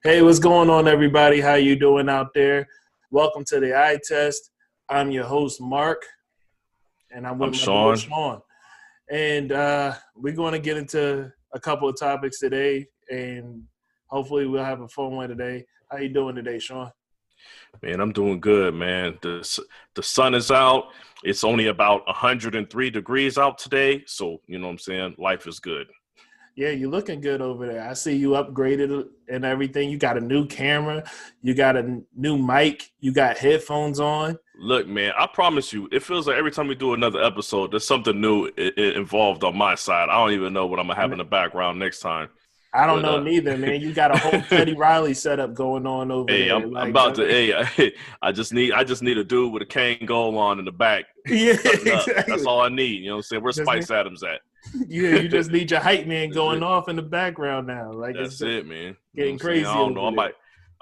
Hey, what's going on, everybody? How you doing out there? Welcome to the Eye Test. I'm your host, Mark, and I'm I'm with my boy, Sean. Sean. And we're going to get into a couple of topics today, and hopefully we'll have a fun one today. How you doing today, Sean? Man, I'm doing good, man. The sun is out. It's only about 103 degrees out today. So, you know what I'm saying? Life is good. Yeah, you're looking good over there. I see you upgraded and everything. You got a new camera. You got a new mic. You got headphones on. Look, man, I promise you, it feels like every time we do another episode, there's something new involved on my side. I don't even know what I'm going to have in the background next time. I don't But, know neither, man. You got a whole Teddy Riley setup going on over hey, there. I'm Like, about to, hey, I just need a dude with a cane goal on in the back yeah, cutting up. That's exactly. all I need. You know what I'm saying? Where's Just Spice Adams at? yeah, you just need your hype man That's going it. off in the background now. Like it's That's it, man. You know what I'm getting saying? I crazy don't know. over there.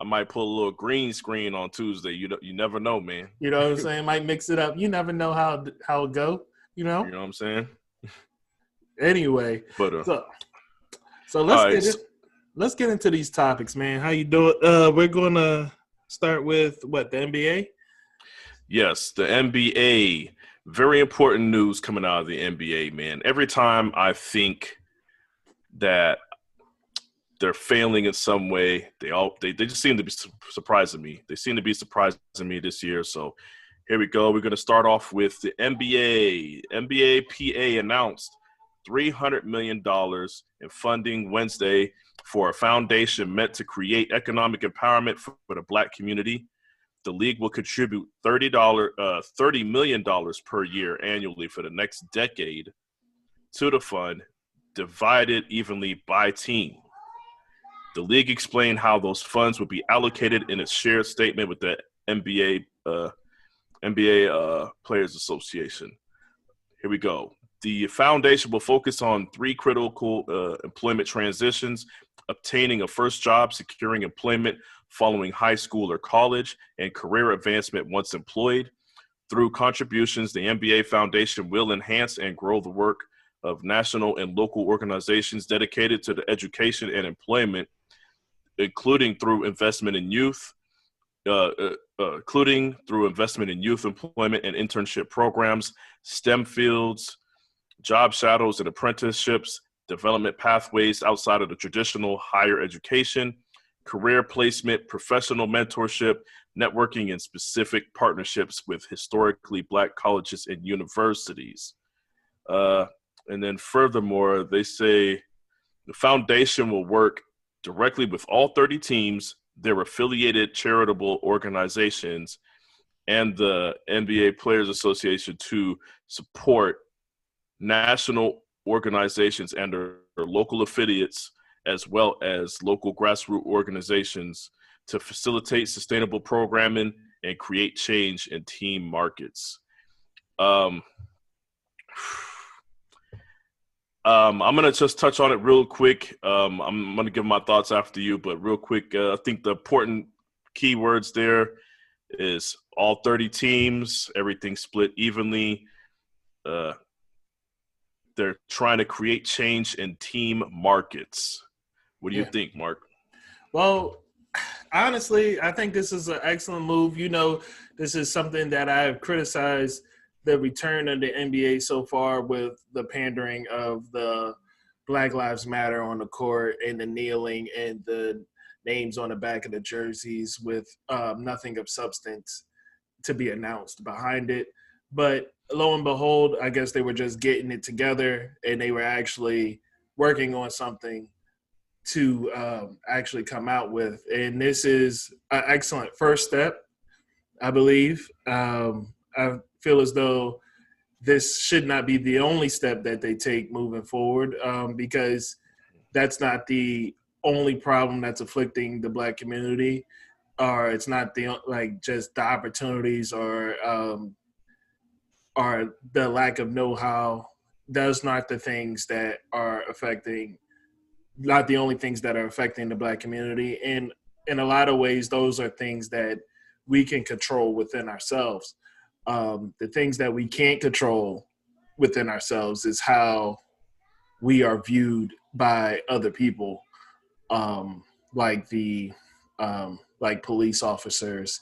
I might pull a little green screen on Tuesday. You never know, man. You know what I'm saying? Might mix it up. You never know how it go. You You know. know what I'm saying? Anyway, But so so let's all right. get it. Let's get into these topics, man. How you doing? We're gonna start with what, the NBA. Yes, the NBA. Very important news coming out of the NBA, man. Every time I think that they're failing in some way, they just seem to be surprising me. They seem to be surprising me this year. So here we go. We're going to start off with the NBA. NBA PA announced $300 million in funding Wednesday for a foundation meant to create economic empowerment for the Black community. The league will contribute $30 million per year annually for the next decade to the fund, divided evenly by team. The league explained how those funds would be allocated in its shared statement with the NBA Players Association. Here we go. The foundation will focus on three critical employment transitions: obtaining a first job, securing employment following high school or college, and career advancement once employed. Through contributions, the NBA Foundation will enhance and grow the work of national and local organizations dedicated to the education and employment, including through investment in youth, employment and internship programs, STEM fields, job shadows and apprenticeships, development pathways outside of the traditional higher education, career placement, professional mentorship, networking, and specific partnerships with historically Black colleges and universities. And then furthermore, they say the foundation will work directly with all 30 teams, their affiliated charitable organizations, and the NBA Players Association to support national organizations and their local affiliates, as well as local grassroots organizations, to facilitate sustainable programming and create change in team markets. Um, I'm going to just touch on it real quick. I'm going to give my thoughts after you, but real quick, I think the important keywords there is all 30 teams, everything split evenly. They're trying to create change in team markets. What do you think, Mark? Well, honestly, I think this is an excellent move. You know, this is something that I've criticized the return of the NBA so far, with the pandering of the Black Lives Matter on the court and the kneeling and the names on the back of the jerseys with nothing of substance to be announced behind it. But lo and behold, I guess they were just getting it together and they were actually working on something to actually come out with. And this is an excellent first step, I believe. I feel as though this should not be the only step that they take moving forward, because that's not the only problem that's afflicting the Black community, or it's not the just the opportunities or the lack of know-how. Those not the things that are affecting, not the only things that are affecting the Black community. And in a lot of ways, those are things that we can control within ourselves. The things that we can't control within ourselves is how we are viewed by other people, like the like police officers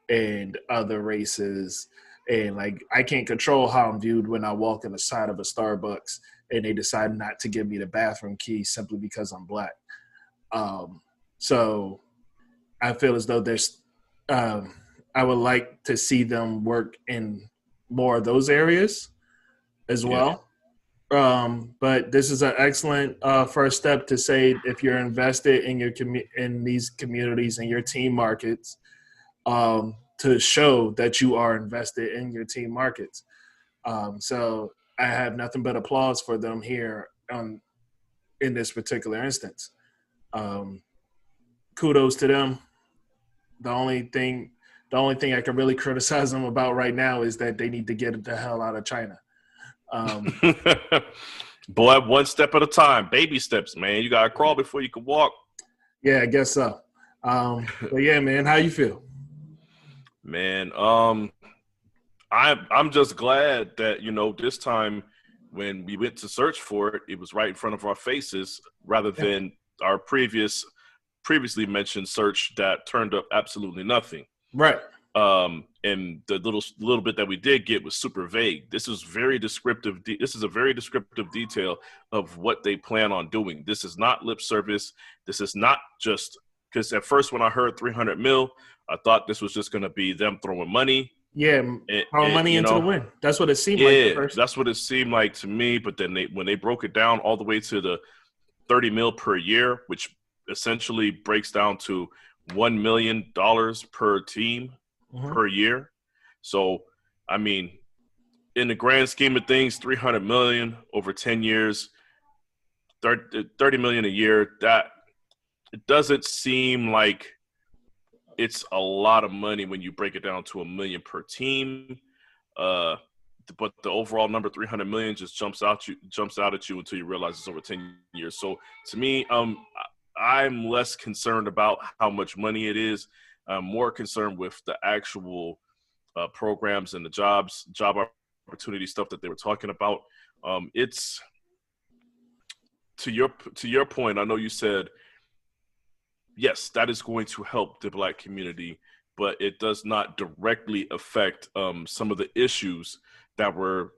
and other races. And like, I can't control how I'm viewed when I walk in the side of a Starbucks and they decide not to give me the bathroom key simply because I'm black. So I feel as though um, I would like to see them work in more of those areas as Yeah. well. But this is an excellent first step to say if you're invested in in these communities and your team markets, to show that you are invested in your team markets. So I have nothing but applause for them here in this particular instance. Um, Kudos to them. The only thing, the only thing I can really criticize them about right now is that they need to get the hell out of China. Um, Boy, one step at a time, baby steps, man. You gotta crawl before you can walk. yeah, I guess so. But yeah, man, how you feel? Man, I'm just glad that this time when we went to search for it, it was right in front of our faces rather than our previously mentioned search that turned up absolutely nothing. Right. And the little bit that we did get was super vague. This is very descriptive. This is a very descriptive detail of what they plan on doing. This is not lip service. This is not just because at first when I heard 300 mil, I thought this was just going to be them throwing money. Yeah, throwing money into the wind. That's what it seemed like at first. That's what it seemed like to me. But then when they broke it down all the way to the 30 mil per year, which essentially breaks down to $1 million per team per year. So, I mean, in the grand scheme of things, 300 million over 10 years, 30 million a year, that it doesn't seem like it's a lot of money when you break it down to $1 million per team. But the overall number 300 million just jumps out at you until you realize it's over 10 years. So to me, I'm less concerned about how much money it is. I'm more concerned with the actual programs and the job opportunity stuff that they were talking about. It's to your point. I know you said yes, that is going to help the Black community, but it does not directly affect some of the issues that were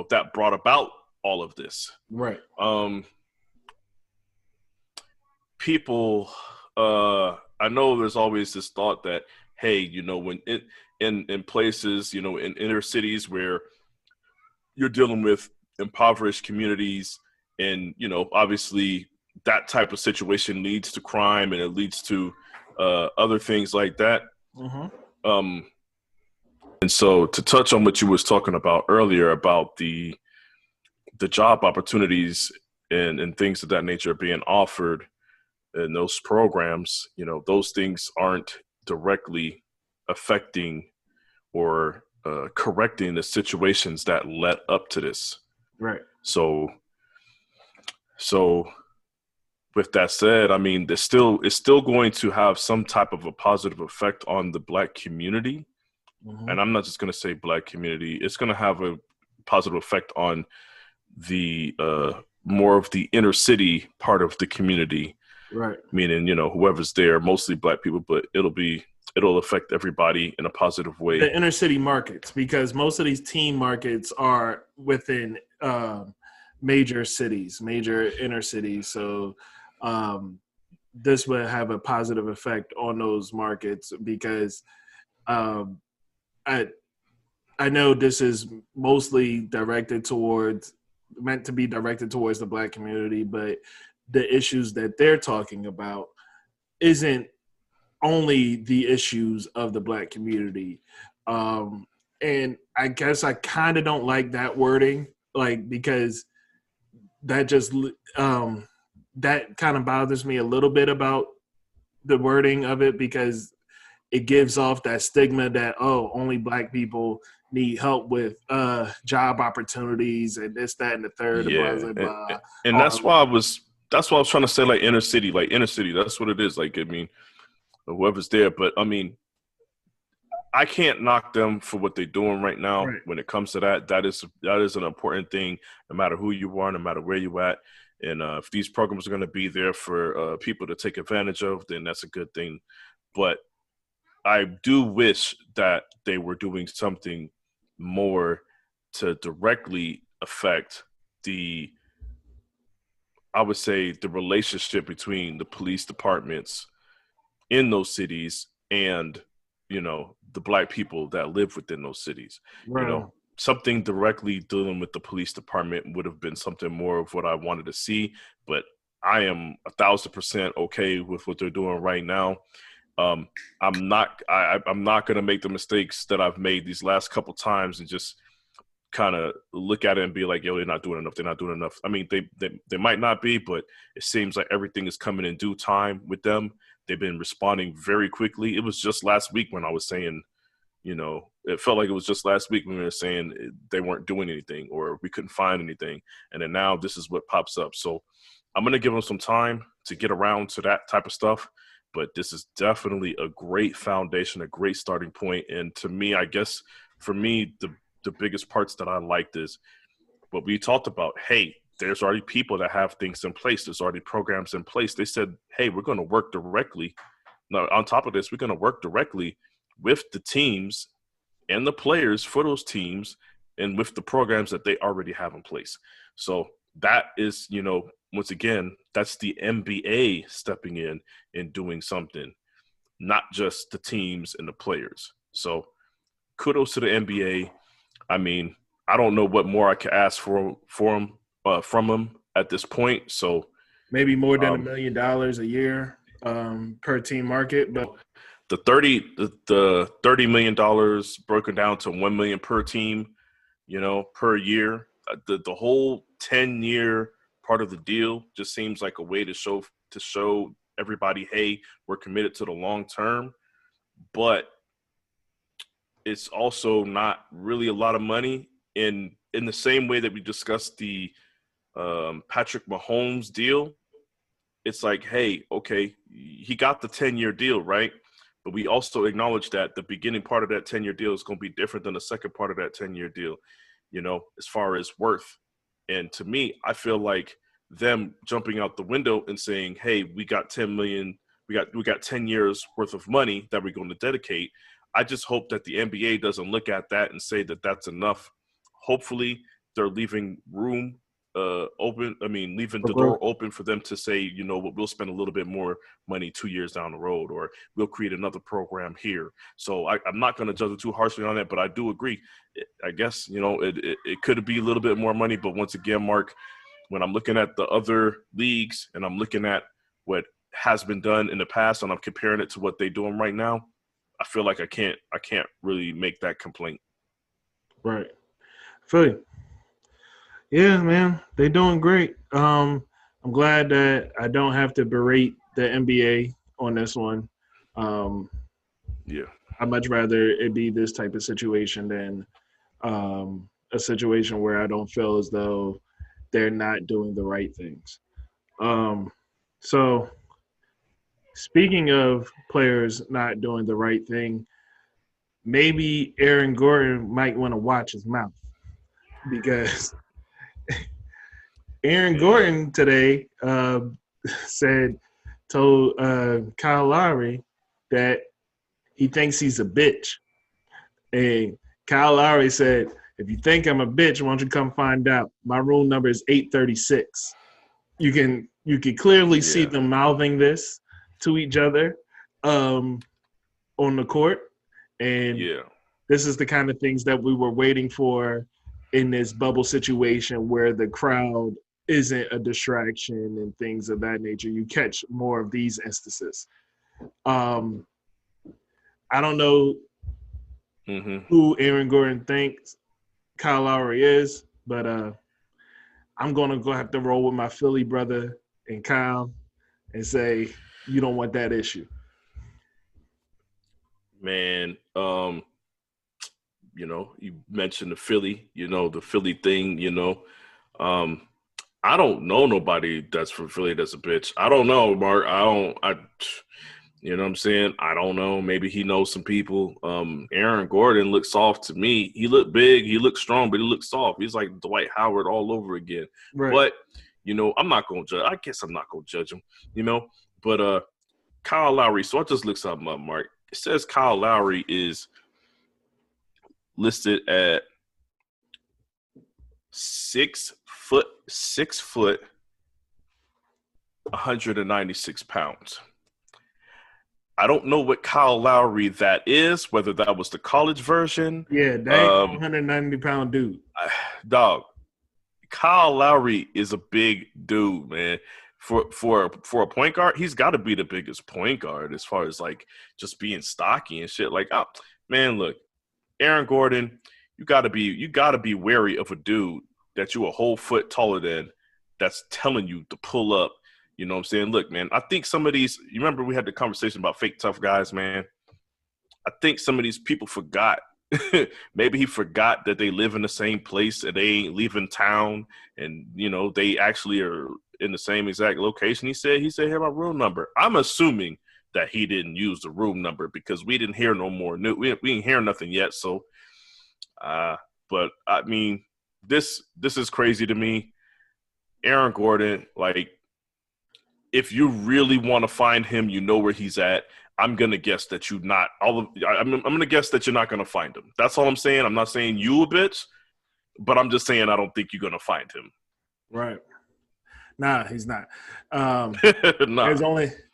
that brought about all of this. Right. People, I know there's always this thought that, hey, when in places, in inner cities where you're dealing with impoverished communities and, obviously that type of situation leads to crime and it leads to other things like that. Mm-hmm. And so to touch on what you was talking about earlier about the job opportunities and things of that nature being offered in those programs, those things aren't directly affecting or correcting the situations that led up to this. Right. So with that said, I mean, it's still going to have some type of a positive effect on the Black community. Mm-hmm. And I'm not just going to say Black community. It's going to have a positive effect on the more of the inner city part of the community. Right. Meaning, whoever's there, mostly Black people, but it'll affect everybody in a positive way. The inner city markets, because most of these team markets are within major cities, major inner cities. So this would have a positive effect on those markets because I know this is mostly meant to be directed towards the Black community, but the issues that they're talking about isn't only the issues of the Black community. And I guess I kind of don't like that wording, because that just that kind of bothers me a little bit about the wording of it, because it gives off that stigma that, only Black people need help with job opportunities and this, that, and the third. Yeah, blah, blah, blah. and that's why I was trying to say inner city, that's what it is. I mean, whoever's there, but I mean, I can't knock them for what they're doing right now. Right. When it comes to that is an important thing, no matter who you are, no matter where you're at. And if these programs are going to be there for people to take advantage of, then that's a good thing. but I do wish that they were doing something more to directly affect I would say, the relationship between the police departments in those cities and, the black people that live within those cities. Right. Something directly dealing with the police department would have been something more of what I wanted to see, but I am 1,000% okay with what they're doing right now. I'm not going to make the mistakes that I've made these last couple times and just kind of look at it and be like, yo, they're not doing enough. They're not doing enough. I mean, they might not be, but it seems like everything is coming in due time with them. They've been responding very quickly. It was just last week when I was saying, it felt like it was just last week when we were saying they weren't doing anything or we couldn't find anything. And then now this is what pops up. So I'm going to give them some time to get around to that type of stuff. But this is definitely a great foundation, a great starting point. And to me, I guess for me, the biggest parts that I liked is what we talked about. Hey, there's already people that have things in place. There's already programs in place. They said, hey, we're going to work directly. Now, on top of this, we're going to work directly with the teams and the players for those teams and with the programs that they already have in place. So that is, once again, that's the NBA stepping in and doing something, not just the teams and the players. So kudos to the NBA. I mean, I don't know what more I could ask from him at this point. So maybe more than $1 million a year per team market, but the $30 million broken down to $1 million per team, per year. The whole 10-year part of the deal just seems like a way to show everybody, hey, we're committed to the long term, but it's also not really a lot of money. In the same way that we discussed the Patrick Mahomes deal, it's like, hey, okay, he got the 10-year deal, right? But we also acknowledge that the beginning part of that 10-year deal is going to be different than the second part of that 10-year deal, as far as worth. And to me, I feel like them jumping out the window and saying, hey, we got 10 million, we got 10 years worth of money that we're going to dedicate. I just hope that the NBA doesn't look at that and say that that's enough. Hopefully they're leaving room leaving the door open for them to say, we'll spend a little bit more money 2 years down the road, or we'll create another program here. So I'm not going to judge it too harshly on that, but I do agree. I guess, it could be a little bit more money, but once again, Mark, when I'm looking at the other leagues and I'm looking at what has been done in the past and I'm comparing it to what they're doing right now, I feel like I can't really make that complaint. Right. Feel you. Yeah, man, they're doing great. I'm glad that I don't have to berate the NBA on this one. Yeah. I'd much rather it be this type of situation than a situation where I don't feel as though they're not doing the right things. So speaking of players not doing the right thing, maybe Aaron Gordon might want to watch his mouth because Aaron Gordon today told Kyle Lowry that he thinks he's a bitch. And Kyle Lowry said, if you think I'm a bitch, why don't you come find out? My room number is 836. You can clearly see them mouthing this to each other on the court. And this is the kind of things that we were waiting for in this bubble situation where the crowd isn't a distraction and things of that nature. You catch more of these instances. I don't know who Aaron Gordon thinks Kyle Lowry is, but I'm going to go have to roll with my Philly brother and Kyle and say, you don't want that issue. Man, you mentioned the Philly, the Philly thing, I don't know nobody that's from Philly that's a bitch. I don't know, Mark. You know what I'm saying? I don't know. Maybe he knows some people. Aaron Gordon looks soft to me. He looked big. He looked strong, but he looked soft. He's like Dwight Howard all over again. Right. But, I'm not going to judge. I guess I'm not going to judge him, But Kyle Lowry. So I just looked something up, Mark. It says Kyle Lowry is listed at 6 foot, 196 pounds. I don't know what Kyle Lowry that is, whether that was the college version. Yeah, that ain't no 190-pound dude. Dog, Kyle Lowry is a big dude, man. For a point guard, he's got to be the biggest point guard as far as like just being stocky and shit. Like, oh, man, look, Aaron Gordon, you got to be wary of a dude that you a whole foot taller than that's telling you to pull up. You know what I'm saying? Look, man, I think some of these, you remember we had the conversation about fake tough guys, man. I think some of these people forgot. Maybe he forgot that they live in the same place and they ain't leaving town, and you know they actually are in the same exact location. He said, "Here's my room number." I'm assuming that he didn't use the room number because we didn't hear no more. We didn't hear nothing yet. So, but I mean, this is crazy to me. Aaron Gordon, like, if you really want to find him, you know where he's at. I'm gonna guess that I'm gonna guess that you're not gonna find him. That's all I'm saying. I'm not saying you a bitch, but I'm just saying I don't think you're gonna find him. Right. Nah, he's not. Nah.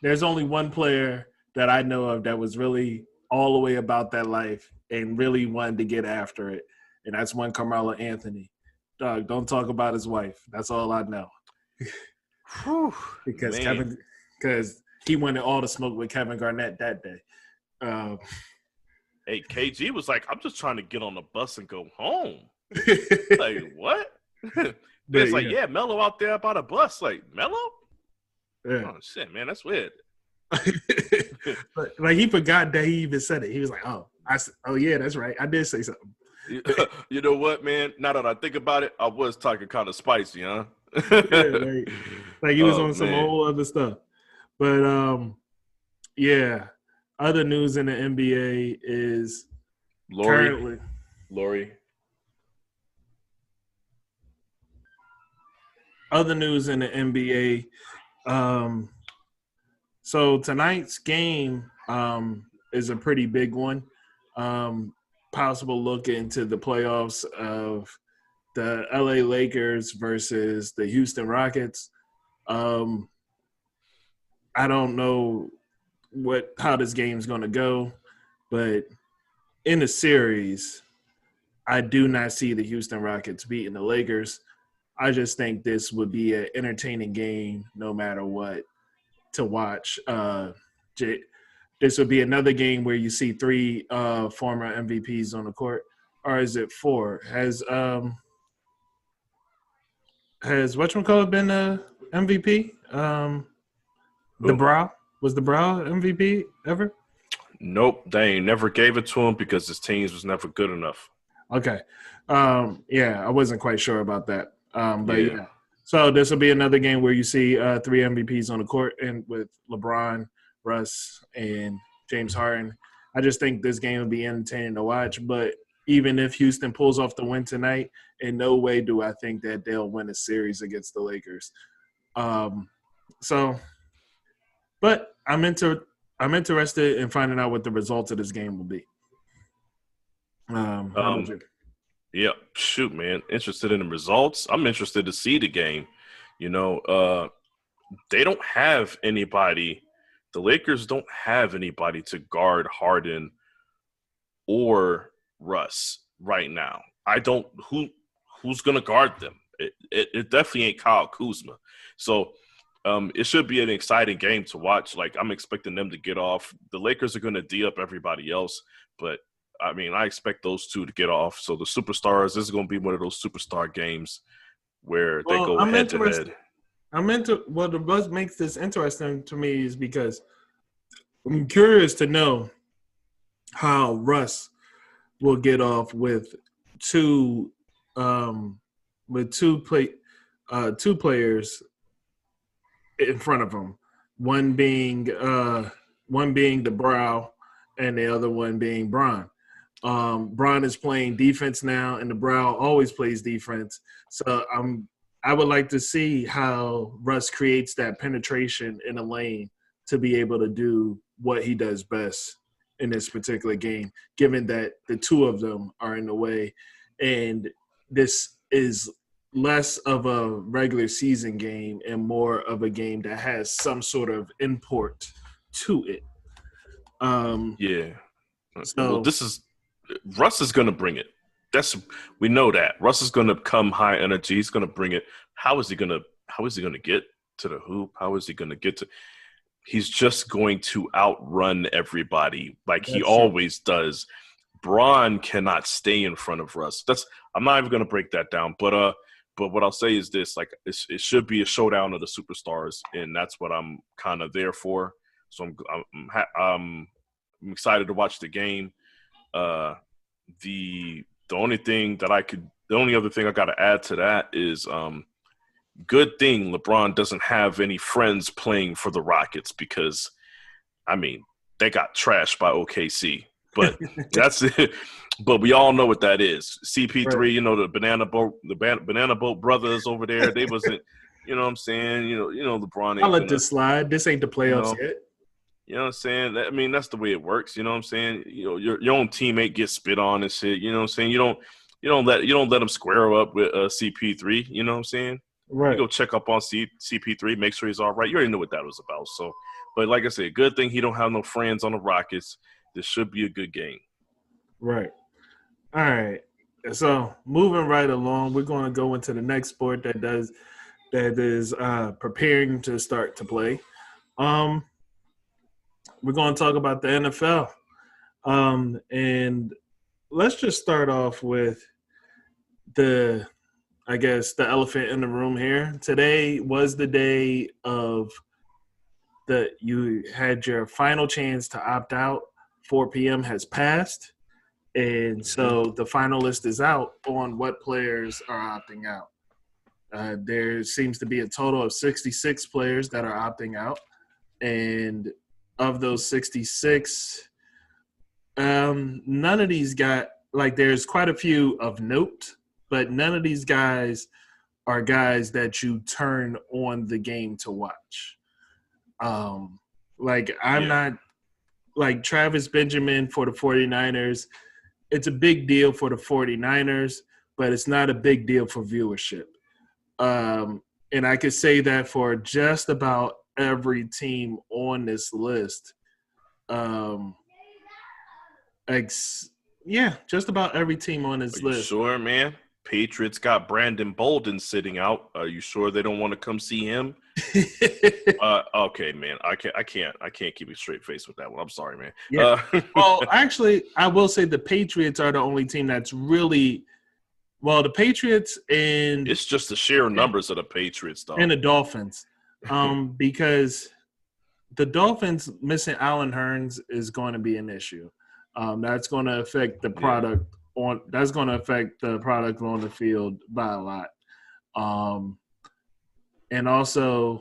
There's only one player that I know of that was really all the way about that life and really wanted to get after it, and that's one Carmelo Anthony. Dog, don't talk about his wife. That's all I know. because he wanted all the smoke with Kevin Garnett that day. Hey, KG was like, "I'm just trying to get on the bus and go home." Like, what? It's like, yeah, Melo out there by the bus. Like, Melo? Yeah. Oh, shit, man, that's weird. But, like, he forgot that he even said it. He was like, oh, yeah, that's right. I did say something. You know what, man? Now that I think about it, I was talking kind of spicy, huh? Yeah, like he was on some whole other stuff. But yeah. Other news in the NBA is Lowry. Other news in the NBA. So tonight's game is a pretty big one. Possible look into the playoffs of the LA Lakers versus the Houston Rockets. I don't know how this game's going to go, but in the series, I do not see the Houston Rockets beating the Lakers. I just think this would be an entertaining game no matter what to watch. This would be another game where you see three former MVPs on the court, or is it four? Has whatchamacallit been the MVP? Was the Brow MVP ever? Nope, they ain't never gave it to him because his teams was never good enough. Okay, yeah, I wasn't quite sure about that, but yeah. So this will be another game where you see three MVPs on the court, and with LeBron, Russ, and James Harden. I just think this game will be entertaining to watch. But even if Houston pulls off the win tonight, in no way do I think that they'll win a series against the Lakers. But I'm interested in finding out what the results of this game will be. How about you? Yeah, shoot, man. Interested in the results. I'm interested to see the game. You know, they don't have anybody. The Lakers don't have anybody to guard Harden or Russ right now. Who's going to guard them? It definitely ain't Kyle Kuzma. So it should be an exciting game to watch. Like, I'm expecting them to get off. The Lakers are going to D up everybody else, but I mean, I expect those two to get off. So the superstars, this is going to be one of those superstar games where they go head to head. What makes this interesting to me is because I'm curious to know how Russ will get off with two players in front of him. One being the Brow, and the other one being Bron. Bron is playing defense now, and the Brow always plays defense. So I would like to see how Russ creates that penetration in a lane to be able to do what he does best in this particular game, given that the two of them are in the way. And this is less of a regular season game and more of a game that has some sort of import to it. Yeah. Well, So Russ is going to bring it. We know that Russ is going to come high energy. He's going to bring it. How is he going to get to the hoop? How is he going to get to? He's just going to outrun everybody like he always does. Braun cannot stay in front of Russ. I'm not even going to break that down, but what I'll say is this: like it should be a showdown of the superstars, and that's what I'm kind of there for. So I'm excited to watch the game. The only other thing I got to add to that is good thing LeBron doesn't have any friends playing for the Rockets because, I mean, they got trashed by OKC. But that's it. But we all know what that is. CP3, right. you know, the banana boat brothers over there. They wasn't, you know what I'm saying? You know, LeBron. I'll let this slide. This ain't the playoffs yet. You know what I'm saying? I mean, that's the way it works. You know what I'm saying? You know, your own teammate gets spit on and shit. You know what I'm saying? You don't let them square up with CP3. You know what I'm saying? Right. You go check up on CP3, make sure he's all right. You already know what that was about. So, but like I said, good thing he don't have no friends on the Rockets. This should be a good game. Right. All right. So moving right along, we're going to go into the next sport that is preparing to start to play. We're going to talk about the NFL. And let's just start off with the elephant in the room here. Today was the day of you had your final chance to opt out. 4 p.m. has passed. And so the final list is out on what players are opting out. There seems to be a total of 66 players that are opting out. And of those 66, none of these there's quite a few of note, but none of these guys are guys that you turn on the game to watch. I'm not like Travis Benjamin for the 49ers. It's a big deal for the 49ers, but it's not a big deal for viewership. And I could say that for just about every team on this list. Just about every team on this list. Sure, man. Patriots got Brandon Bolden sitting out. Are you sure they don't want to come see him? Okay, man. I can't keep a straight face with that one. I'm sorry, man. Yeah. Well, actually, I will say the Patriots are the only team that's really the Patriots and it's just the sheer numbers of the Patriots, though, and the Dolphins, because the Dolphins missing Allen Hurns is going to be an issue. That's going to affect the product That's going to affect the product on the field by a lot. And also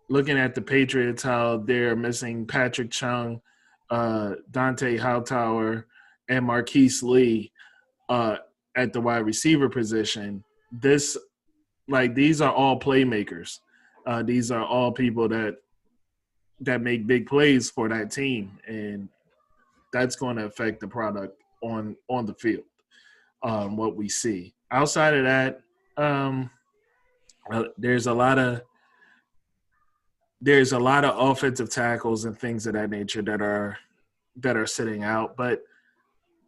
looking at the Patriots, how they're missing Patrick Chung, Dante Hightower, and Marquise Lee at the wide receiver position. These are all playmakers. These are all people that make big plays for that team, and that's going to affect the product on the field. What we see outside of that, there's a lot of offensive tackles and things of that nature that are sitting out, but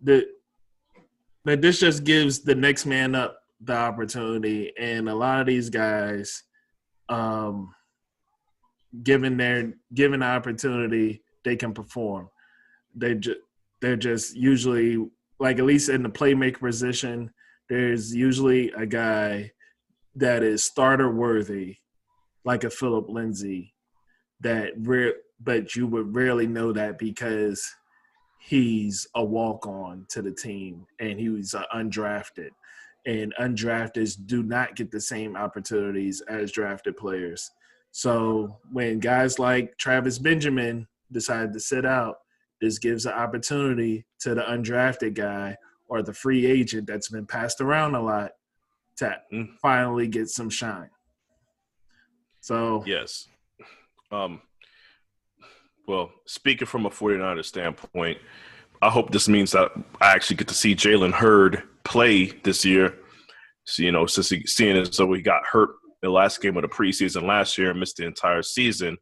this just gives the next man up the opportunity, and a lot of these guys, given the opportunity, they can perform. They're just usually, like, at least in the playmaker position, there's usually a guy that is starter worthy, like a Philip Lindsay, but you would rarely know that because he's a walk-on to the team and he's undrafted. And undrafteds do not get the same opportunities as drafted players. So when guys like Travis Benjamin decide to sit out, this gives an opportunity to the undrafted guy or the free agent that's been passed around a lot to finally get some shine. So yes, Well, speaking from a 49ers standpoint, I hope this means that I actually get to see Jalen Hurd play this year. So, seeing as though he got hurt the last game of the preseason last year and missed the entire season.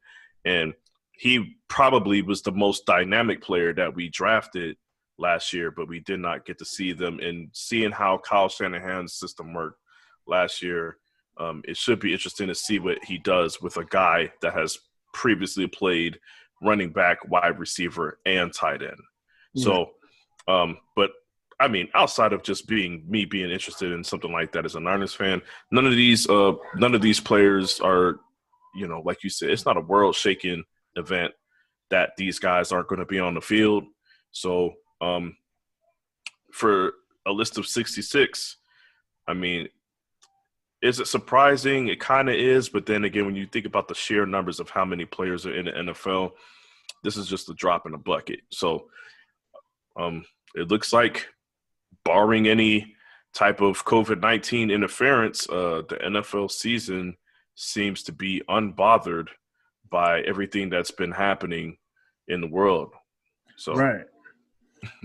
And he probably was the most dynamic player that we drafted last year, but we did not get to see them. And seeing how Kyle Shanahan's system worked last year, it should be interesting to see what he does with a guy that has previously played running back, wide receiver, and tight end. So, but I mean, outside of just being interested in something like that as a Niners fan, none of these players are, like you said, it's not a world-shaking event that these guys aren't going to be on the field. So, for a list of 66, I mean, is it surprising? It kind of is, but then again, when you think about the sheer numbers of how many players are in the NFL, this is just a drop in the bucket. So, it looks like, barring any type of COVID-19 interference, the NFL season seems to be unbothered by everything that's been happening in the world. So, right.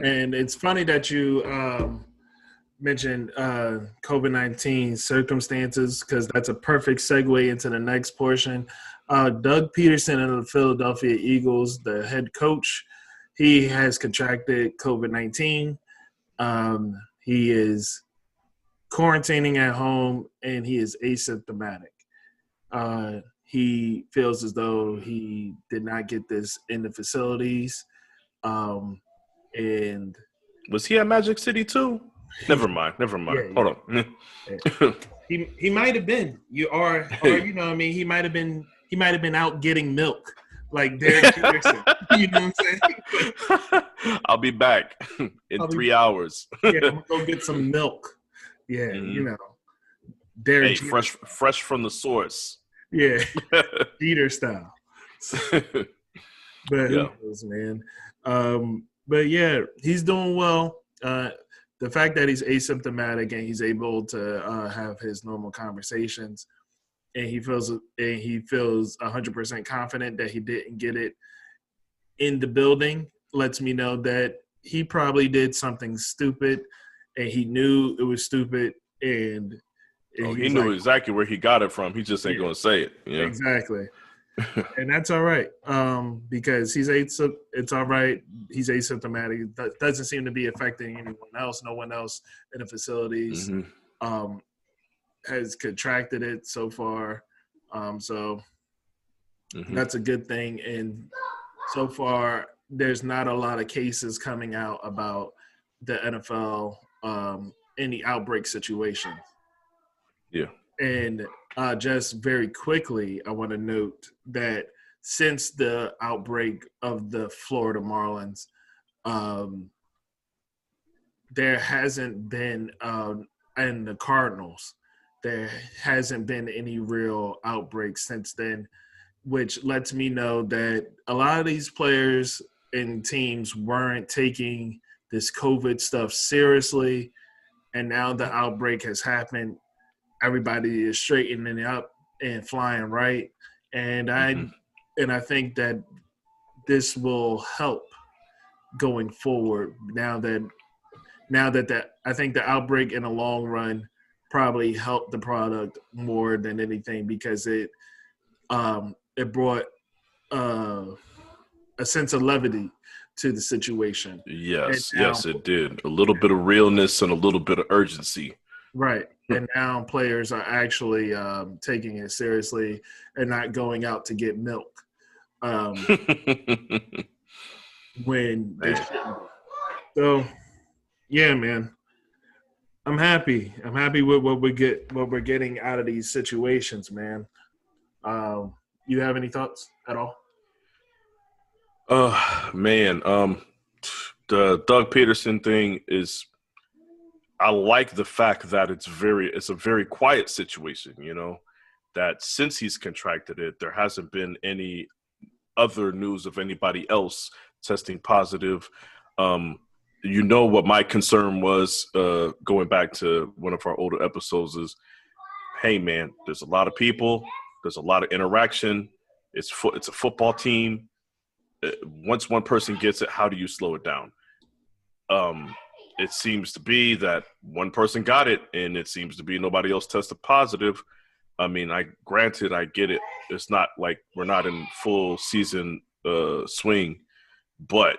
And it's funny that you mentioned COVID-19 circumstances, because that's a perfect segue into the next portion. Doug Peterson of the Philadelphia Eagles, the head coach, he has contracted COVID-19. He is quarantining at home, and he is asymptomatic. He feels as though he did not get this in the facilities. And was he at Magic City too? Never mind. Yeah, Hold on. He might have been. Or you know what I mean, he might have been out getting milk, like Derek Peterson. You know what I'm saying? I'll be back in 3 hours. Yeah, I'm gonna go get some milk. Yeah, Derek. Hey, fresh from the source. Yeah, Peter style. But yeah. Who knows, man? But yeah, he's doing well. The fact that he's asymptomatic and he's able to have his normal conversations, and he feels 100% confident that he didn't get it in the building, lets me know that he probably did something stupid, and he knew it was stupid, and he knew exactly where he got it from. He just ain't gonna say it. Yeah, exactly. And that's all right, because it's all right. He's asymptomatic. That doesn't seem to be affecting anyone else. No one else in the facilities has contracted it so far. So that's a good thing. And so far, there's not a lot of cases coming out about the NFL, any outbreak situations. Yeah. And just very quickly, I want to note that since the outbreak of the Florida Marlins, there hasn't been, and the Cardinals, there hasn't been any real outbreaks since then, which lets me know that a lot of these players and teams weren't taking this COVID stuff seriously. And now the outbreak has happened. Everybody is straightening up and flying right, and I think that this will help going forward. Now that I think the outbreak in the long run probably helped the product more than anything, because it brought a sense of levity to the situation. Yes, it did. A little bit of realness and a little bit of urgency. Right. And now players are actually taking it seriously and not going out to get milk when they shouldn't. So, yeah, man, I'm happy. I'm happy with what we're getting out of these situations, man. You have any thoughts at all? Man, the Doug Peterson thing is. I like the fact that it's a very quiet situation, that since he's contracted it, there hasn't been any other news of anybody else testing positive. What my concern was, going back to one of our older episodes, is, hey, man, there's a lot of people. There's a lot of interaction. It's a football team. once one person gets it, how do you slow it down? It seems to be that one person got it, and it seems to be nobody else tested positive. I mean, I get it. It's not like we're not in full season swing, but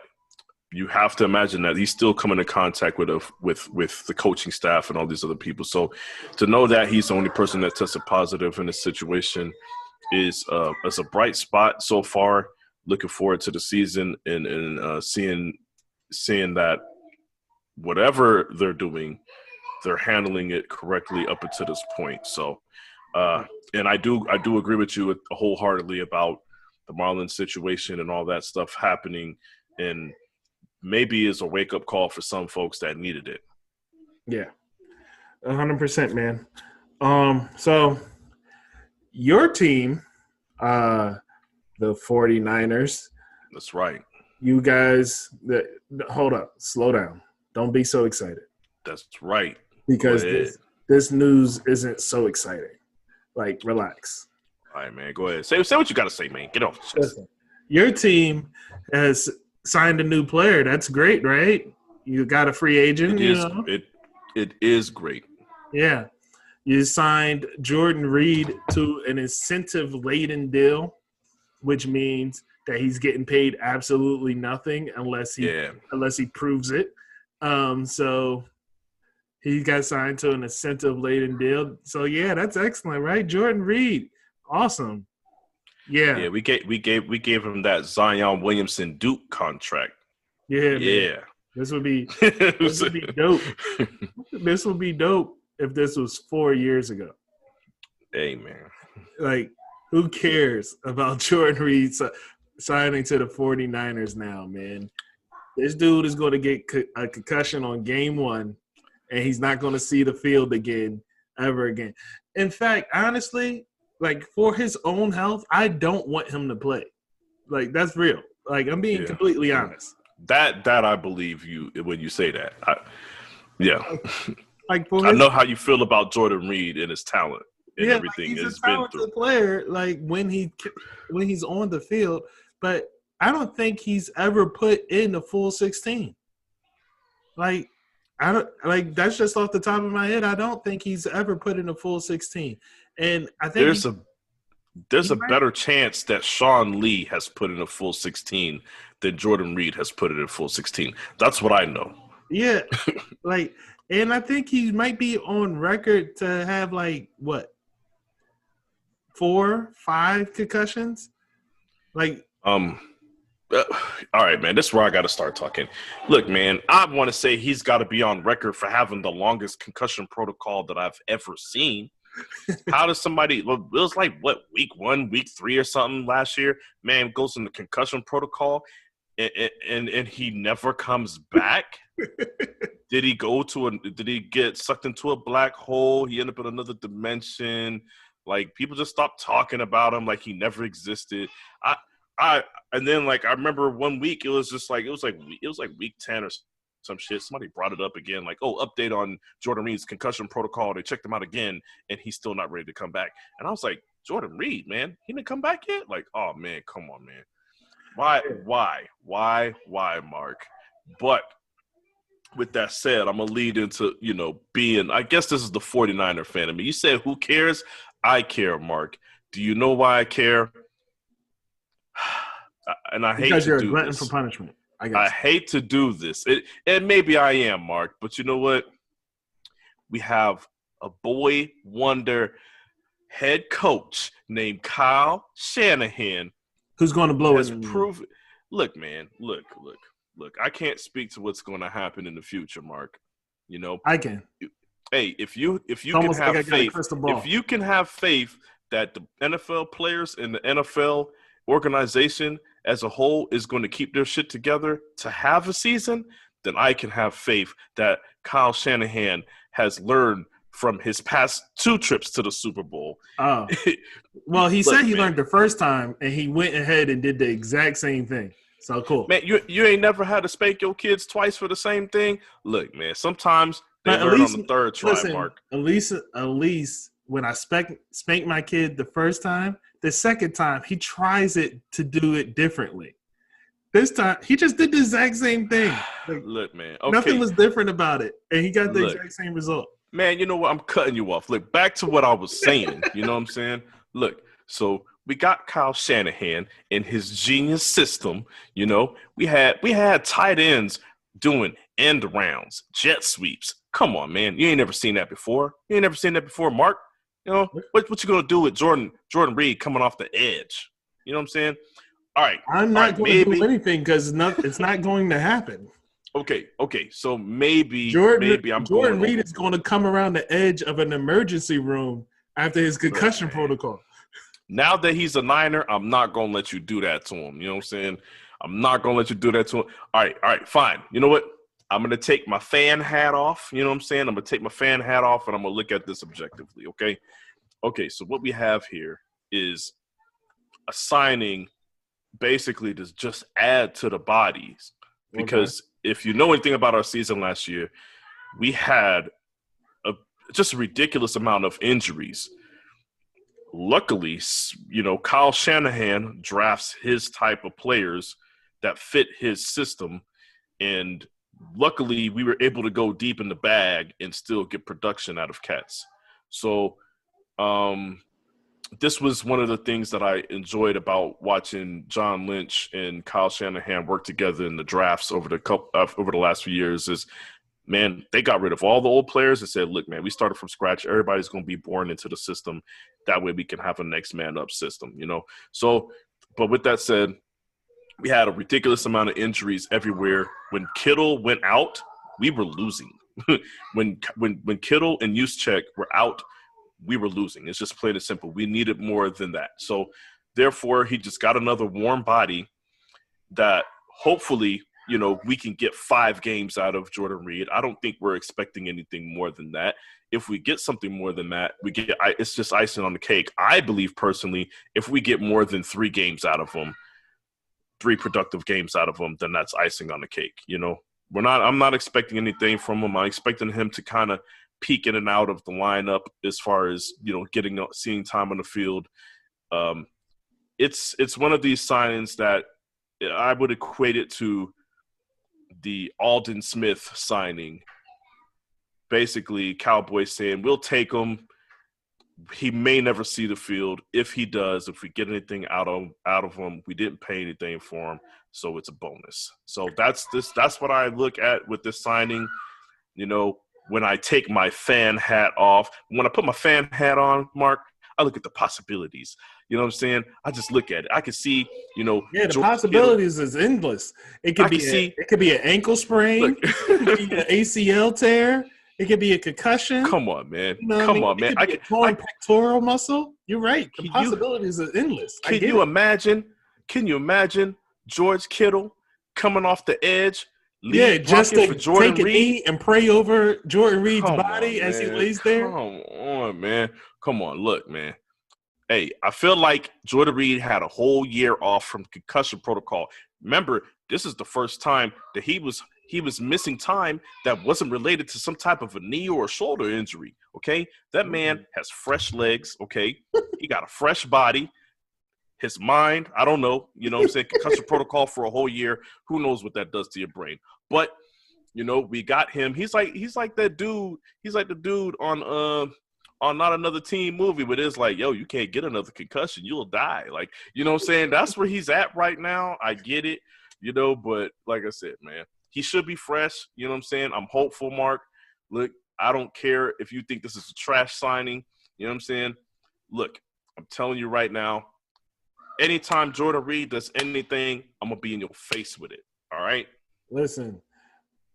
you have to imagine that he's still coming in contact with the coaching staff and all these other people. So to know that he's the only person that tested positive in this situation is a bright spot so far. Looking forward to the season and seeing that whatever they're doing, they're handling it correctly up until this point. So, and I do agree with you wholeheartedly about the Marlins situation and all that stuff happening, and maybe is a wake-up call for some folks that needed it. Yeah, 100%, man. So your team, the 49ers. That's right. You guys, hold up, slow down. Don't be so excited. That's right. Because this news isn't so exciting. Like, relax. All right, man. Go ahead. Say what you got to say, man. Get off the chest. Your team has signed a new player. That's great, right? You got a free agent. It is great. Yeah. You signed Jordan Reed to an incentive-laden deal, which means that he's getting paid absolutely nothing unless he proves it. So he got signed to an incentive-laden deal. So yeah, that's excellent, right? Jordan Reed, awesome. Yeah. Yeah, we gave him that Zion Williamson Duke contract. Yeah. Yeah. Man. This would be dope. This would be dope if this was 4 years ago. Hey, man. Like, who cares about Jordan Reed signing to the 49ers now, man? This dude is going to get a concussion on game one, and he's not going to see the field again, ever again. In fact, honestly, like, for his own health, I don't want him to play. Like, that's real. Like, I'm being completely honest. That I believe you when you say that. I know how you feel about Jordan Reed and his talent and everything. He's a talented player, like, when he's on the field, but I don't think he's ever put in the full 16. Like, that's just off the top of my head. I don't think he's ever put in a full 16. And I think there's a better chance that Sean Lee has put in a full 16 than Jordan Reed has put it in full 16. That's what I know. Yeah. And I think he might be on record to have 4, 5 concussions. All right, man, this is where I got to start talking. Look, man, I want to say he's got to be on record for having the longest concussion protocol that I've ever seen. How does somebody – it was week 1, week 3 or something last year. Man goes in the concussion protocol, and he never comes back. Did he get sucked into a black hole? He ended up in another dimension. Like, people just stopped talking about him like he never existed. And then I remember one week it was week 10 or some shit. Somebody brought it up again, update on Jordan Reed's concussion protocol. They checked him out again, and he's still not ready to come back. And I was like, Jordan Reed, man, he didn't come back yet? Like, oh man, come on, man. Why, Mark? But with that said, I'm gonna lead into being. I guess this is the 49er fan of me. You said who cares? I care, Mark. Do you know why I care? And I hate to do this. Because you're a glutton for punishment. I hate to do this. And maybe I am, Mark. But you know what? We have a boy wonder head coach named Kyle Shanahan. Who's going to blow it? Look, man. Look. I can't speak to what's going to happen in the future, Mark. I can. Hey, if you can have faith, if you can have faith that the NFL players and the NFL organization as a whole is going to keep their shit together to have a season, then I can have faith that Kyle Shanahan has learned from his past 2 trips to the Super Bowl. Oh. Well, he said he learned the first time, and he went ahead and did the exact same thing. So cool. Man, you ain't never had to spank your kids twice for the same thing? Look, man, sometimes they learn on the third try, Mark. At least when I spank my kid the first time, the second time he tries it to do it differently. This time, he just did the exact same thing. Like, Look, man. Okay. nothing was different about it, and he got the Look. exact same result. Man, you know what? I'm cutting you off. Look, back to what I was saying. You know what I'm saying? Look, so we got Kyle Shanahan in his genius system. You know, we had tight ends doing end rounds, jet sweeps. Come on, man. You ain't never seen that before. You ain't never seen that before, Mark. You know, what you gonna do with Jordan Reed coming off the edge? You know what I'm saying? All right. I'm not going to do anything because it's not going to happen. Okay. So maybe Jordan going Reed is going to come around the edge of an emergency room after his concussion protocol. Now that he's a Niner, I'm not going to let you do that to him. You know what I'm saying? I'm not going to let you do that to him. All right, fine. You know what? I'm going to take my fan hat off. You know what I'm saying? I'm going to take my fan hat off, and I'm going to look at this objectively, okay? Okay, so what we have here is a signing basically to just add to the bodies because if you know anything about our season last year, we had just a ridiculous amount of injuries. Luckily, you know, Kyle Shanahan drafts his type of players that fit his system, and luckily we were able to go deep in the bag and still get production out of cats. So this was one of the things that I enjoyed about watching John Lynch and Kyle Shanahan work together in the drafts over the last few years is, man, they got rid of all the old players and said, look, man, we started from scratch. Everybody's going to be born into the system. That way we can have a next man up system, you know? So, but with that said, we had a ridiculous amount of injuries everywhere. When Kittle went out, we were losing. when Kittle and Juszczyk were out, we were losing. It's just plain and simple. We needed more than that. So, therefore, he just got another warm body that hopefully, you know, we can get 5 games out of Jordan Reed. I don't think we're expecting anything more than that. If we get something more than that, it's just icing on the cake. I believe personally, if we get more than 3 games out of him, 3 productive games out of him, then that's icing on the cake. You know, I'm not expecting anything from him. I'm expecting him to kind of peek in and out of the lineup as far as, you know, seeing time on the field. It's one of these signings that I would equate it to the Aldon Smith signing. Basically, Cowboys saying, we'll take him. He may never see the field. If he does, if we get anything out of him, we didn't pay anything for him, so it's a bonus. So that's what I look at with this signing. You know, when I take my fan hat off, when I put my fan hat on, Mark, I look at the possibilities. You know what I'm saying? I just look at it. I can see, you know. Yeah, the possibilities is endless. It could be an ankle sprain. It could be an ACL tear. It could be a concussion. Come on, man. You know Come on, man. I could torn pectoral muscle. You're right. The possibilities are endless. Can you imagine George Kittle coming off the edge? Just to take a knee and pray over Jordan Reed's body as he lays there. Come on, man. Come on, look, man. Hey, I feel like Jordan Reed had a whole year off from concussion protocol. Remember, this is the first time that he was missing time that wasn't related to some type of a knee or a shoulder injury, okay? That man has fresh legs, okay? He got a fresh body. His mind, I don't know, you know what I'm saying? Concussion protocol for a whole year. Who knows what that does to your brain? But, you know, we got him. He's like that dude. He's like the dude on Not Another Team movie, but it's like, yo, you can't get another concussion. You'll die. Like, you know what I'm saying? That's where he's at right now. I get it, you know, but like I said, man, he should be fresh. You know what I'm saying? I'm hopeful, Mark. Look, I don't care if you think this is a trash signing. You know what I'm saying? Look, I'm telling you right now, anytime Jordan Reed does anything, I'm going to be in your face with it. All right? Listen.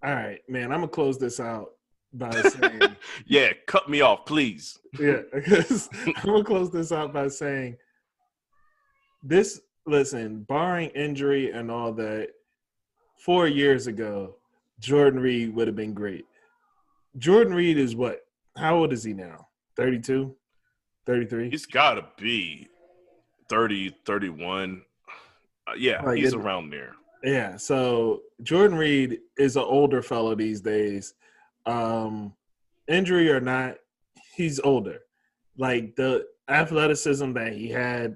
All right, man, I'm going to close this out by saying – yeah, cut me off, please. Yeah, because I'm going to close this out by saying this – listen, barring injury and all that, 4 years ago, Jordan Reed would have been great. Jordan Reed is what? How old is he now? 32? 33? He's got to be 30, 31. Yeah, he's around there. Yeah, so Jordan Reed is an older fellow these days. Injury or not, he's older. Like, the athleticism that he had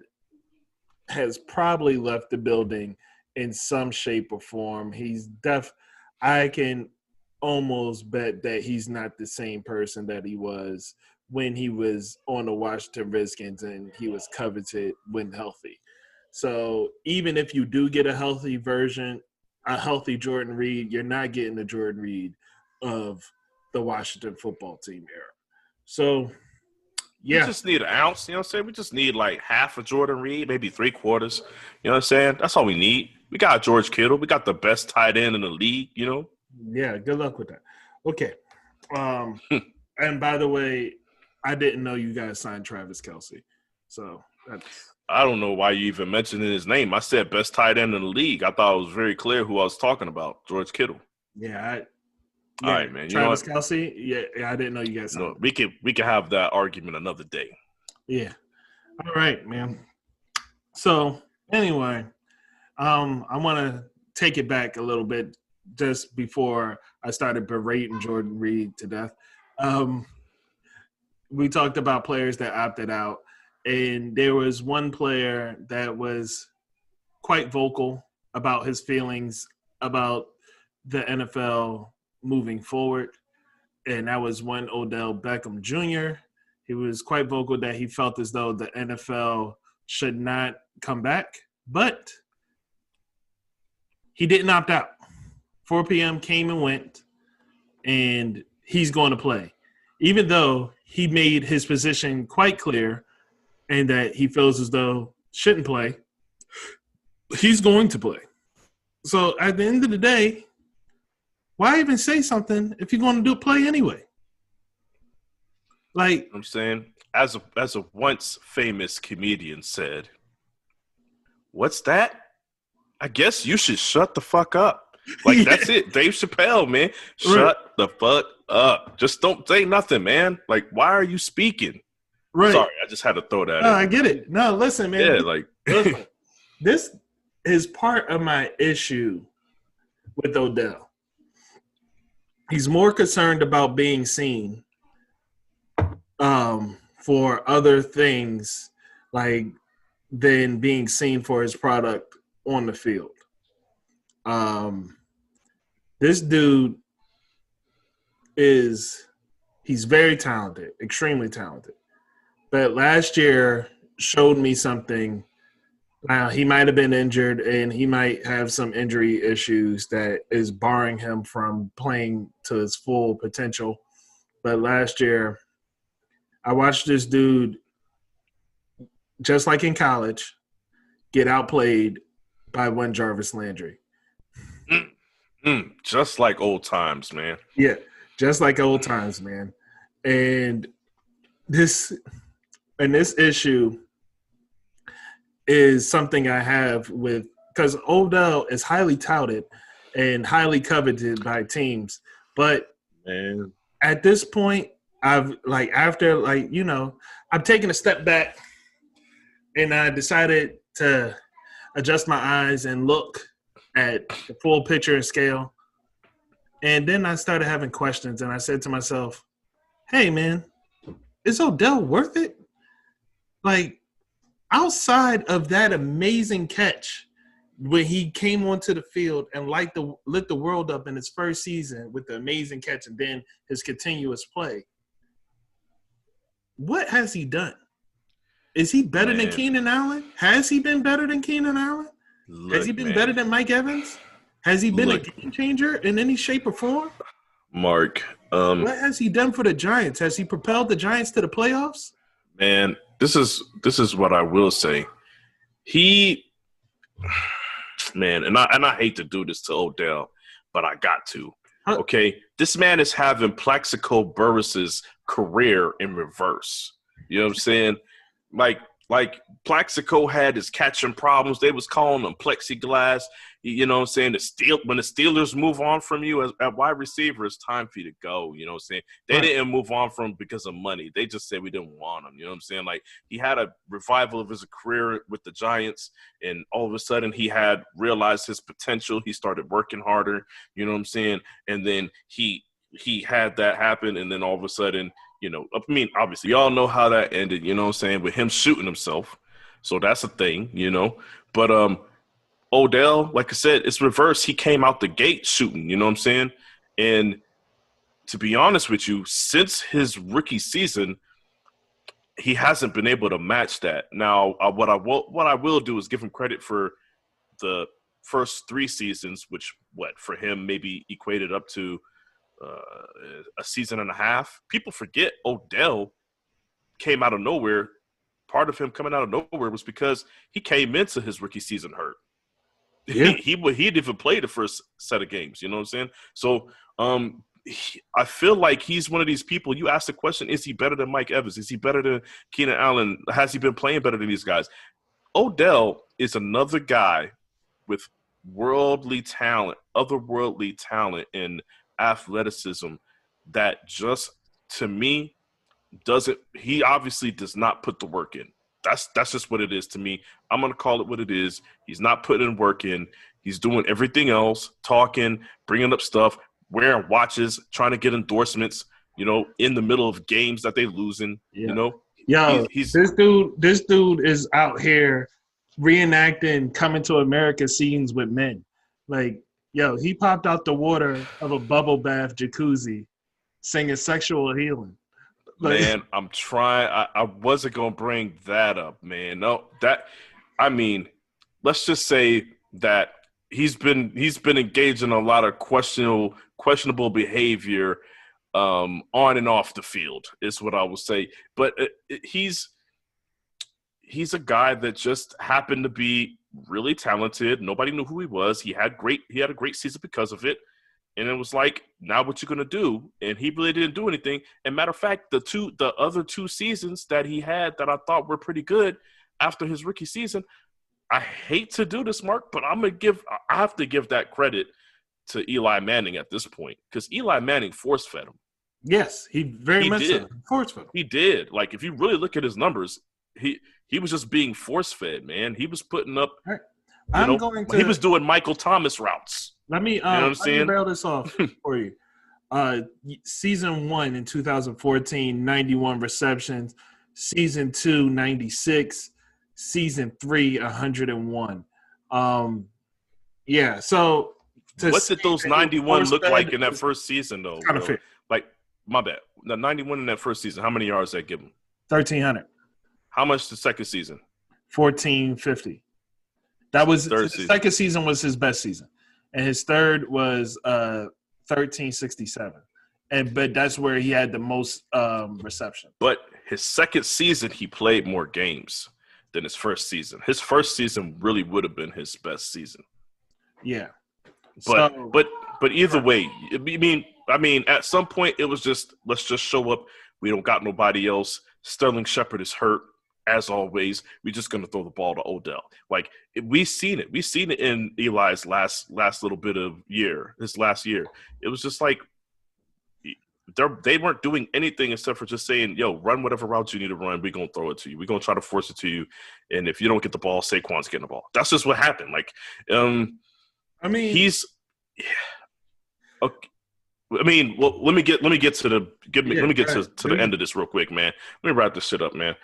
has probably left the building. in some shape or form. I can almost bet that he's not the same person that he was when he was on the Washington Redskins and he was coveted when healthy. So even if you do get a healthy Jordan Reed, you're not getting the Jordan Reed of the Washington football team era. So, We yeah. just need an ounce, you know what I'm saying? We just need like half a Jordan Reed, maybe 3/4. You know what I'm saying? That's all we need. We got George Kittle. We got the best tight end in the league, you know? Yeah, good luck with that. Okay. And by the way, I didn't know you guys signed Travis Kelce. So that's I don't know why you even mentioned his name. I said best tight end in the league. I thought it was very clear who I was talking about, George Kittle. yeah. All right, man. You Travis know what? Kelce. Yeah, I didn't know you guys signed No, him. we can have that argument another day. Yeah. All right, man. So anyway, I want to take it back a little bit just before I started berating Jordan Reed to death. We talked about players that opted out, and there was one player that was quite vocal about his feelings about the NFL moving forward, and that was one Odell Beckham Jr. He was quite vocal that he felt as though the NFL should not come back, but he didn't opt out. 4 p.m. came and went, and he's going to play, even though he made his position quite clear and that he feels as though shouldn't play. He's going to play. So at the end of the day, why even say something if you're going to play anyway? Like, I'm saying, as a once famous comedian said, "What's that? I guess you should shut the fuck up." Like, yeah, that's it. Dave Chappelle, man. Shut the fuck up. Just don't say nothing, man. Like, why are you speaking? right. Sorry, I just had to throw that in. I get it. No, listen, man. Yeah, like listen, this is part of my issue with Odell. He's more concerned about being seen for other things like than being seen for his product on the field. This dude he's very talented, extremely talented. But last year showed me something. Now, he might have been injured and he might have some injury issues that is barring him from playing to his full potential. But last year, I watched this dude, just like in college, get outplayed by one Jarvis Landry. Just like old times, man. Yeah, just like old times, man. And this issue is something I have with because Odell is highly touted and highly coveted by teams, but Man. at this point, I've taken a step back and I decided to adjust my eyes and look at the full picture and scale. And then I started having questions and I said to myself, hey man, is Odell worth it? Like, outside of that amazing catch when he came onto the field and lit the world up in his first season with the amazing catch and then his continuous play, what has he done? Is he better than Keenan Allen? Has he been better than Keenan Allen? Has he been better than Mike Evans? Has he been a game changer in any shape or form? Mark, what has he done for the Giants? Has he propelled the Giants to the playoffs? Man, this is what I will say. And I hate to do this to Odell, but I got to. Okay, this man is having Plaxico Burress's career in reverse. You know what I'm saying? Like Plaxico had his catching problems. They was calling him plexiglass. You know what I'm saying? When the Steelers move on from you at wide receiver, it's time for you to go. You know what I'm saying? They didn't move on from him because of money. They just said we didn't want him. You know what I'm saying? Like, he had a revival of his career with the Giants, and all of a sudden he had realized his potential. He started working harder. You know what I'm saying? And then he had that happen, and then all of a sudden, you know, I mean, obviously, y'all know how that ended, you know what I'm saying, with him shooting himself. So that's a thing, you know. But Odell, like I said, it's reverse. He came out the gate shooting, you know what I'm saying? And to be honest with you, since his rookie season, he hasn't been able to match that. Now, what I will do is give him credit for the first 3 seasons, which for him maybe equated up to a season and a half. People forget Odell came out of nowhere. Part of him coming out of nowhere was because he came into his rookie season hurt. Yeah. He didn't even play the first set of games. You know what I'm saying? So I feel like he's one of these people. You ask the question: is he better than Mike Evans? Is he better than Keenan Allen? Has he been playing better than these guys? Odell is another guy with otherworldly talent and athleticism that just, to me, he obviously does not put the work in. That's just what it is to me. I'm going to call it what it is. He's not putting work in. He's doing everything else, talking, bringing up stuff, wearing watches, trying to get endorsements, in the middle of games that they losing, Yo, he's this dude is out here reenacting Coming to America scenes with men. Like, yo, he popped out the water of a bubble bath jacuzzi singing Sexual Healing. Like, man, I'm trying. I wasn't going to bring that up, man. No, let's just say that he's been engaged in a lot of questionable behavior on and off the field is what I will say. But he's a guy that just happened to be really talented. Nobody knew who he was. He had a great season because of it. And it was like, now what you going to do? And he really didn't do anything. And matter of fact, the other 2 seasons that he had that I thought were pretty good after his rookie season, I hate to do this, Mark, but I have to give that credit to Eli Manning at this point, because Eli Manning force-fed him. Yes, he very much did. Force-fed him. He did. Like, if you really look at his numbers, he was just being force-fed, man. He was putting up he was doing Michael Thomas routes. Let me bail this off for you. Season 1 in 2014, 91 receptions. Season 2, 96. Season 3, 101. Yeah. So, what did those 91 look like in that first season, though? Kind of fair. Like, my bad. The 91 in that first season, how many yards did that give him? 1,300. How much the second season? 1,450. That was his season. Second season was his best season, and his third was 1,367. But that's where he had the most reception. But his second season, he played more games than his first season. His first season really would have been his best season. Yeah. But either way, I mean, at some point it was just, let's just show up. We don't got nobody else. Sterling Shepard is hurt. As always, we're just going to throw the ball to Odell. Like, we've seen it. We've seen it in Eli's last little bit of his last year. It was just like they weren't doing anything except for just saying, yo, run whatever route you need to run. We're going to throw it to you. We're going to try to force it to you. And if you don't get the ball, Saquon's getting the ball. That's just what happened. Like, he's – okay. let me get to the end of this real quick, man. Let me wrap this shit up, man.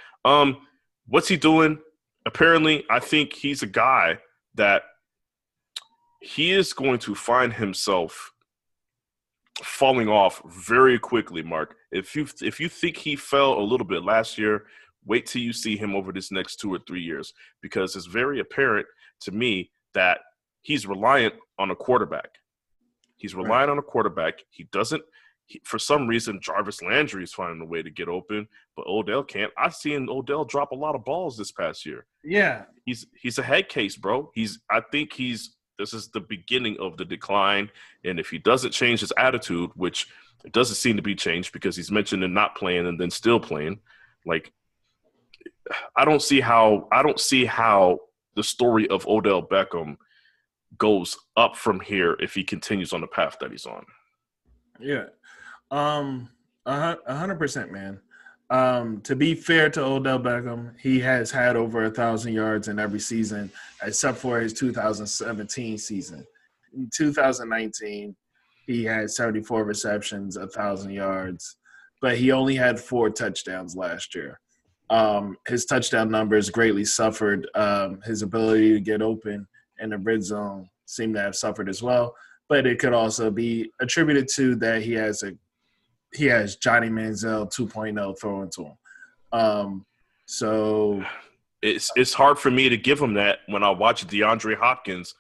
What's he doing? Apparently, I think he's a guy that he is going to find himself falling off very quickly, Mark. If you think he fell a little bit last year, wait till you see him over this next 2 or 3 years, because it's very apparent to me that he's reliant on a quarterback. He's relying on a quarterback. For some reason, Jarvis Landry is finding a way to get open, but Odell can't. I've seen Odell drop a lot of balls this past year. Yeah. He's a head case, bro. I think this is the beginning of the decline, and if he doesn't change his attitude, which it doesn't seem to be changed because he's mentioned in not playing and then still playing, like, I don't see how the story of Odell Beckham goes up from here if he continues on the path that he's on. Yeah. 100%, man. To be fair to Odell Beckham, he has had over 1,000 yards in every season except for his 2017 season. In 2019, he had 74 receptions, 1,000 yards, but he only had 4 touchdowns last year. His touchdown numbers greatly suffered his ability to get open in the red zone seem to have suffered as well. But it could also be attributed to that he has Johnny Manziel 2.0 throwing to him. So it's hard for me to give him that when I watch DeAndre Hopkins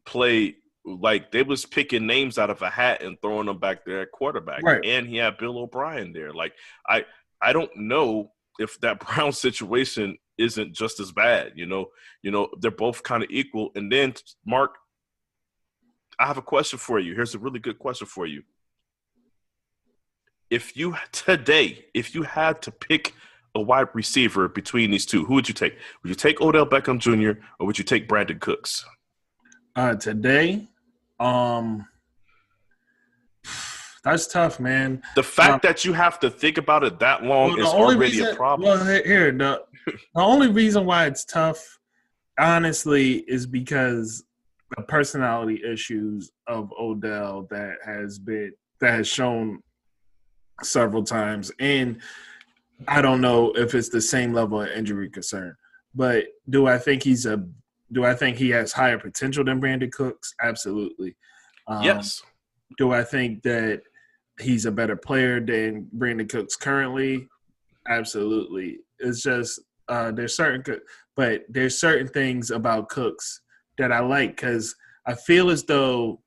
play. Like, they was picking names out of a hat and throwing them back there at quarterback. Right. And he had Bill O'Brien there. Like, I don't know if that Brown situation isn't just as bad. You know, they're both kind of equal. And then, Mark, I have a question for you. Here's a really good question for you. If you had to pick a wide receiver between these two, who would you take? Would you take Odell Beckham Jr. or would you take Brandon Cooks? Today, that's tough, man. The fact that you have to think about it that long is already a problem. Well, the only reason why it's tough, honestly, is because the personality issues of Odell that has shown several times, and I don't know if it's the same level of injury concern. But do I think he has higher potential than Brandon Cooks? Absolutely. Yes. Do I think that he's a better player than Brandon Cooks currently? Absolutely. It's just there's certain things about Cooks that I like, because I feel as though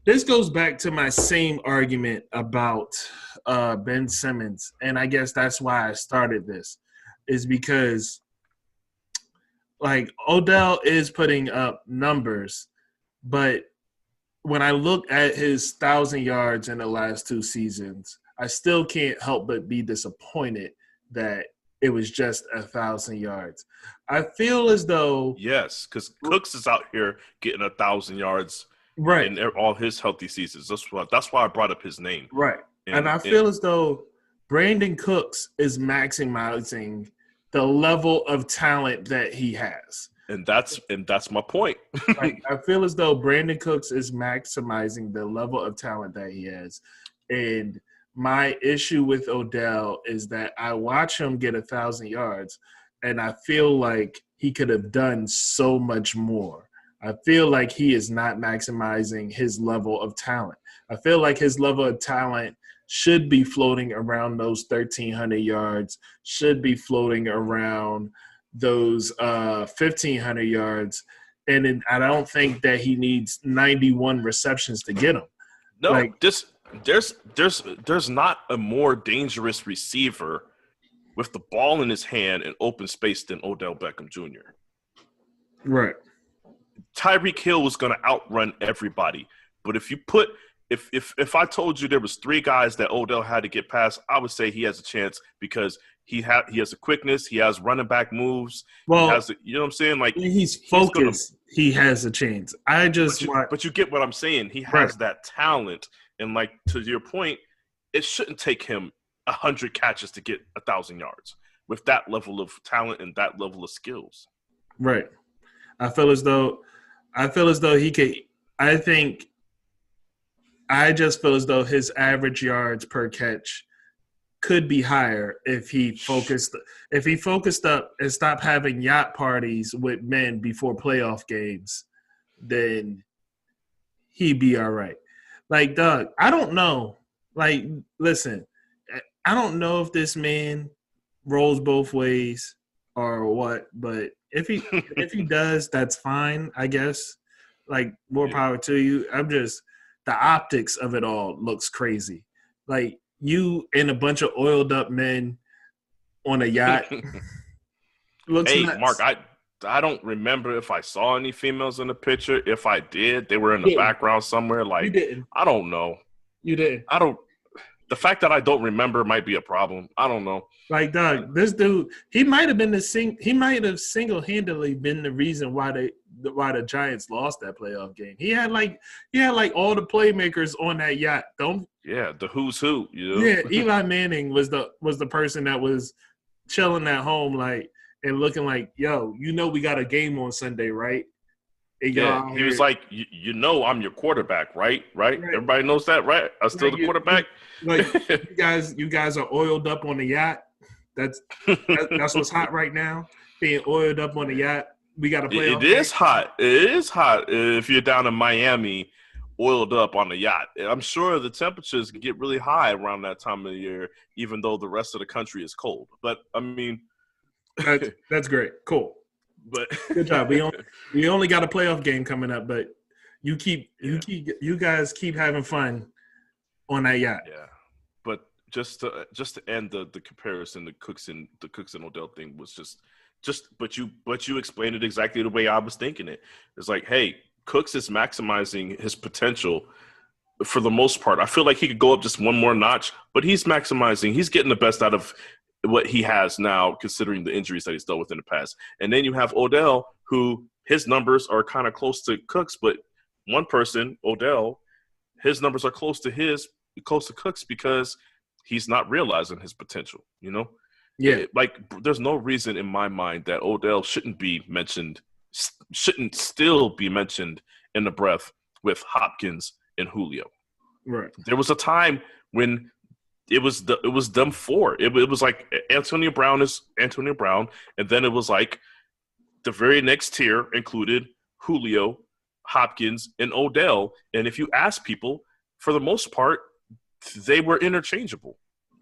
this goes back to my same argument about Ben Simmons, and I guess that's why I started this, is because like Odell is putting up numbers, but when I look at his 1,000 yards in the last 2 seasons, I still can't help but be disappointed that it was just 1,000 yards. I feel as though yes, because Cooks is out here getting 1,000 yards right in all his healthy seasons. That's why I brought up his name. Right, and I feel as though Brandon Cooks is maximizing the level of talent that he has. And that's my point. Like, I feel as though Brandon Cooks is maximizing the level of talent that he has. And my issue with Odell is that I watch him get 1,000 yards, and I feel like he could have done so much more. I feel like he is not maximizing his level of talent. I feel like his level of talent should be floating around those 1,300 yards, should be floating around those 1,500 yards, and I don't think that he needs 91 receptions to get them. No, like, there's not a more dangerous receiver with the ball in his hand in open space than Odell Beckham Jr. Right. Tyreek Hill was going to outrun everybody, but if I told you there was 3 guys that Odell had to get past, I would say he has a chance because he has a quickness, he has running back moves. Well, he has you know what I'm saying? Like, he's focused. He has a chance. But you get what I'm saying. He has that talent, and like to your point, it shouldn't take him 100 catches to get 1,000 yards with that level of talent and that level of skills. Right. I feel as though he could. I just feel as though his average yards per catch could be higher if he focused up and stopped having yacht parties with men before playoff games. Then he'd be all right. Like, Doug, I don't know. Like, listen, I don't know if this man rolls both ways or what, but if he does, that's fine, I guess. Like, more power to you. The optics of it all looks crazy. Like, you and a bunch of oiled up men on a yacht. Hey, nuts. Mark, I don't remember if I saw any females in the picture. If I did, they were in the background somewhere. Like, you didn't. I don't know. You didn't. The fact that I don't remember might be a problem. I don't know. Like, Doug, this dude, he might have single-handedly been the reason why the Giants lost that playoff game. He had all the playmakers on that yacht. The who's who. You know? Yeah, Eli Manning was the person that was chilling at home, like, and looking like, yo, we got a game on Sunday, right? And yeah, he was like, I'm your quarterback, right? Everybody knows that, right? I'm still the quarterback. Like, you guys are oiled up on the yacht. That's what's hot right now. Being oiled up on the yacht. We got a playoff It game. is hot. It is hot if you're down in Miami, oiled up on the yacht. I'm sure the temperatures get really high around that time of the year, even though the rest of the country is cold. But I mean, That's great. Cool. but Good job. We only got a playoff game coming up, but yeah, you guys keep having fun on that yacht. yeah. But just to end the comparison, the Cooks and Odell thing was just but you explained it exactly the way I was thinking it. It's like, hey, Cooks is maximizing his potential for the most part. I feel like he could go up just one more notch, but he's maximizing. He's getting the best out of what he has now, considering the injuries that he's dealt with in the past. And then you have Odell, who his numbers are kind of close to Cooks, but one person, Odell, his numbers are close to Cooks because he's not realizing his potential. Yeah. Like there's no reason in my mind that Odell shouldn't still be mentioned in the breath with Hopkins and Julio. Right. There was a time when it was them four. It was like Antonio Brown, and then it was like the very next tier included Julio, Hopkins, and Odell. And if you ask people, for the most part, they were interchangeable.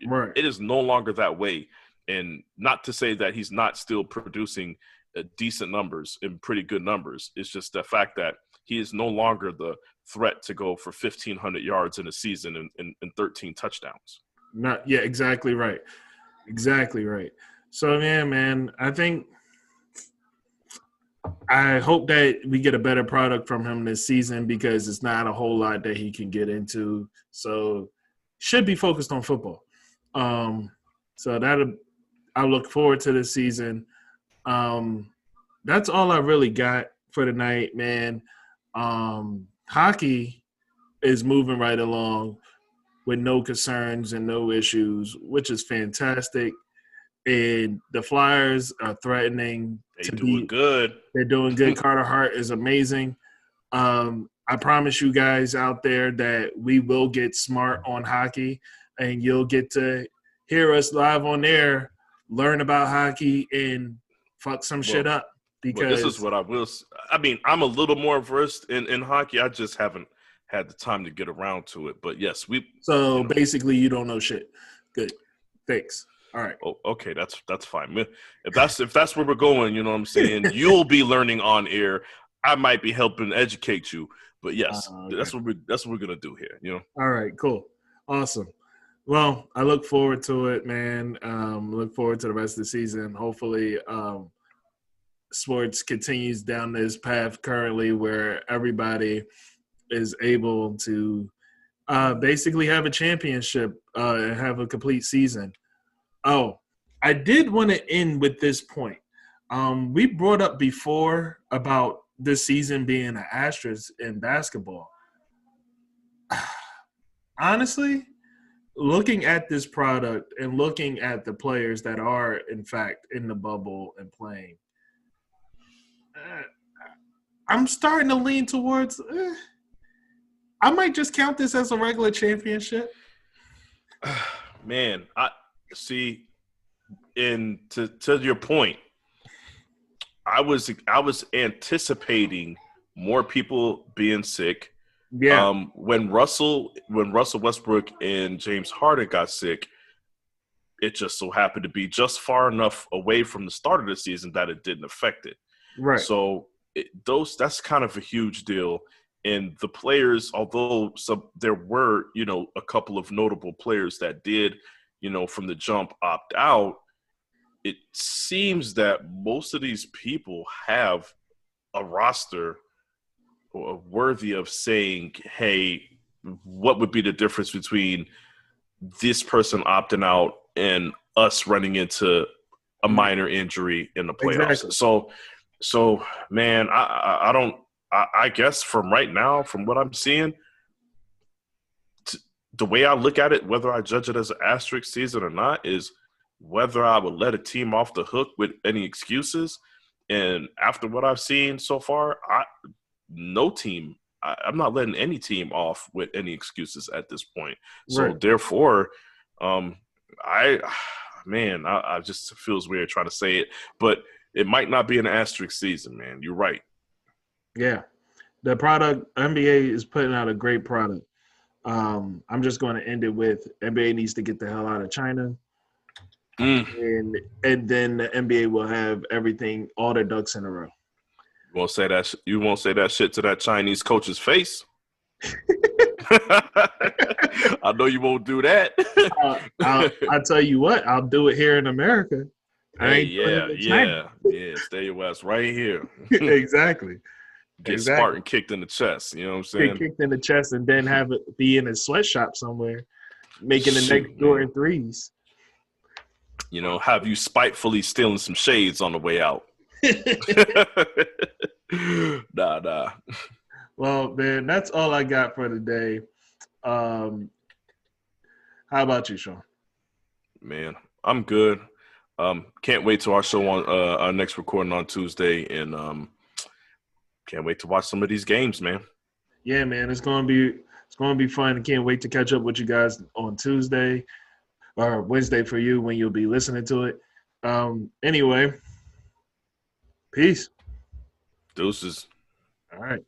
Right. It is no longer that way. And not to say that he's not still producing decent numbers and pretty good numbers. It's just the fact that he is no longer the threat to go for 1,500 yards in a season and 13 touchdowns. Yeah, exactly right. Exactly right. So, yeah, man, I hope that we get a better product from him this season because it's not a whole lot that he can get into. So, should be focused on football. So I look forward to this season. That's all I really got for tonight, man. Hockey is moving right along with no concerns and no issues, which is fantastic. And the Flyers are threatening to be good. They're doing good. Carter Hart is amazing. I promise you guys out there that we will get smart on hockey, and you'll get to hear us live on air, learn about hockey, and fuck some shit up. Because this is what I will. I mean, I'm a little more versed in hockey. I just haven't had the time to get around to it. But yes, So basically, you don't know shit. Good. Thanks. All right. Oh, okay, that's fine. If that's where we're going, you know what I'm saying. You'll be learning on air. I might be helping educate you. But yes, okay. that's what we're gonna do here. All right. Cool. Awesome. Well, I look forward to it, man. Look forward to the rest of the season. Hopefully, sports continues down this path currently where everybody is able to basically have a championship and have a complete season. Oh, I did want to end with this point. We brought up before about this season being an asterisk in basketball. Honestly, looking at this product and looking at the players that are, in fact, in the bubble and playing, I'm starting to lean towards I might just count this as a regular championship. Man, I see. And to your point, I was anticipating more people being sick. Yeah. When Russell Westbrook and James Harden got sick, it just so happened to be just far enough away from the start of the season that it didn't affect it. Right. So that's kind of a huge deal. And the players, although there were, a couple of notable players that did, from the jump opt out, it seems that most of these people have a roster worthy of saying, hey, what would be the difference between this person opting out and us running into a minor injury in the playoffs? Exactly. So man, I guess from right now, from what I'm seeing, the way I look at it, whether I judge it as an asterisk season or not, is whether I would let a team off the hook with any excuses. And after what I've seen so far, I'm not letting any team off with any excuses at this point. So therefore, I just feels weird trying to say it, but It might not be an asterisk season, man. You're right. Yeah. The product, NBA is putting out a great product. I'm just going to end it with NBA needs to get the hell out of China. And then the NBA will have everything, all their ducks in a row. You won't say that. You won't say that shit to that Chinese coach's face. I know you won't do that. I'll tell you what, I'll do it here in America. Hey, yeah. Stay your ass right here. Exactly. Get Spartan kicked in the chest. You know what I'm saying? Get kicked in the chest and then have it be in a sweatshop somewhere, making the next Jordan threes. You know, have you spitefully stealing some shades on the way out. Nah. Well, man, that's all I got for today. How about you, Sean? Man, I'm good. Can't wait to our show on our next recording on Tuesday, and can't wait to watch some of these games, man. Yeah, man, it's gonna be fun. I can't wait to catch up with you guys on Tuesday or Wednesday for you when you'll be listening to it. Anyway, peace. Deuces. All right.